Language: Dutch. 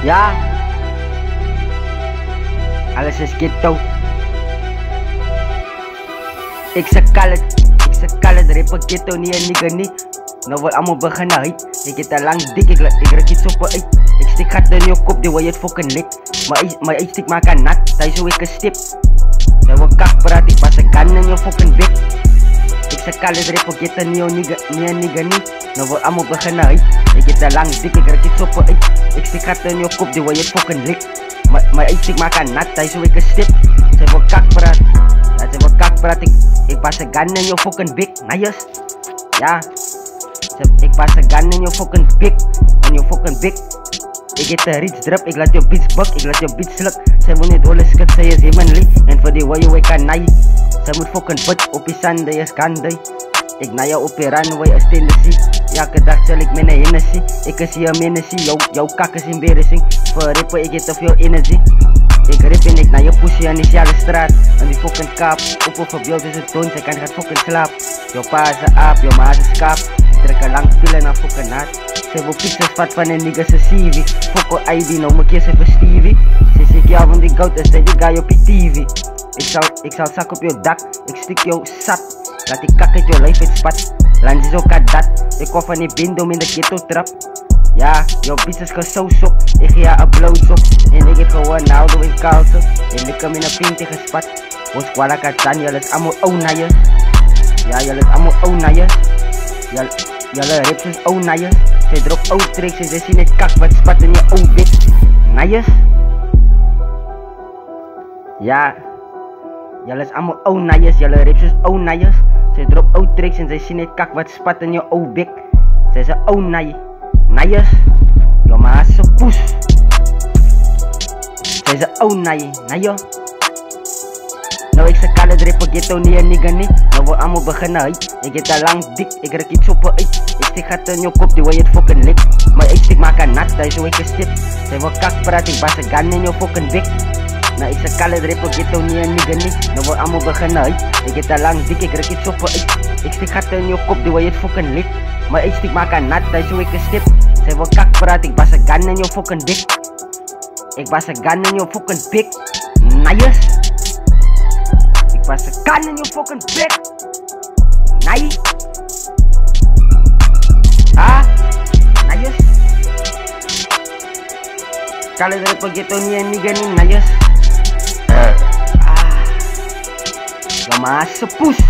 Ja, alles is ghetto. Ik sekal het rapper ghetto niet en nigga niet. Nou wil allemaal beginnen uit. Ik het al lang dik, ik ruk iets op uit. Ik stik gaten in je kop, die wil je het fucking lik. Maar ik stik maak aan nat, thuis hoe ik een stip. Jij wil kak praat, ik pas een gun in je fucking bek. Ik sekal het rapper ghetto niet en nigga niet. Nou wil allemaal beginnen uit. Ik het al lang dik, ik ruk iets op uit. Ik stik gaten in je kop, die wil je het fucking lik. Maar ik stik maak aan nat, thuis hoe ik een stip. Zij wil kak praat. Ja, zij wil kak praat, ik pas een gun in je fucking bek. Nice. Ja. Ik pas een gun in je fucking bek. In je fucking bek. Ik heb een reach drop, ik laat je beats bak, ik laat je beats sluk. Zij wil niet alles skut, zij is heavenly. En voor die way ik kan naai. Zij moet fucking put op die Sunday, is kanday. Ik naai jou op die runway, is Tennessee. Elke dag zal ik met een Hennessy. Ik is hier Hennessy, jouw kak is embarrassing. Voor rapper, ik heb te veel energie. Ik rip en ik naar je pussy aan die sjale straat. En die fucking kaap, op of op jou is het toon, zij kan gaat fucking slaap. Jouw pa is een aap, jouw ma is een skaap. Trek een lang pillen naar fucking naad. Zij wil pixels vat van een nigga se CV. Fokko ID, nou mijn kies even Stevie. Ze zegt ja, want die goud is die guy op je TV. Ik zal zak op je dak, ik stik jou zat. Laat die kak uit je lijf het spat. Land is ook dat. Ik kom van die bindom in de ghetto trap. Ja, jouw bitch is gesousop. Ik geef haar een blowjob. En ik heb gewoon Naldo in Carlsen. En ik kom in een pink tegen spat. Ons kwala katan, jullie is allemaal onaaiers. Ja, jullie is allemaal onaaiers. Jullie rips is onaaiers. Zij drop O-tricks en ze zien het kak wat spat in je O-dik. Naaiers. Ja, jullie is allemaal onaaiers. Jullie rips is onaaiers. Zij drop O-tricks en ze zien het kak wat spat in je O-dik. Zij zijn onaai. Naaiers. Jouw ma is een poes. Zij zijn onaai. Naaier. Nou ik sekal het rapper ghetto niet en nigga niet. Nou wil allemaal beginnen uit. Ik heb al lang dik, ik ruk iets op uit. Ik stik gaten in je kop, die wil je het fucking lik. Maar ik stik maak aan nat, thuis hoe ik een stip. Zij wil kak praat, ik pas een gun in je fucking bek. Nou ik sekal het rapper ghetto niet en nigga niet. Nou wil allemaal beginnen uit. Ik heb al lang dik, ik ruk iets op uit. Ik stik gaten in je kop, die wil je het fucking lik. Maar ik stik maak aan nat, thuis hoe ik een stip. Zij wil kak praat, ik pas een gun in je fucking bek. Ik pas een gun in je fucking bek. Nice. Ik pas een gun in je fucking bek. Nee. Ah. Nice. Kalau dari begitu nih nigga nih nice. Ah. Gak masuk push.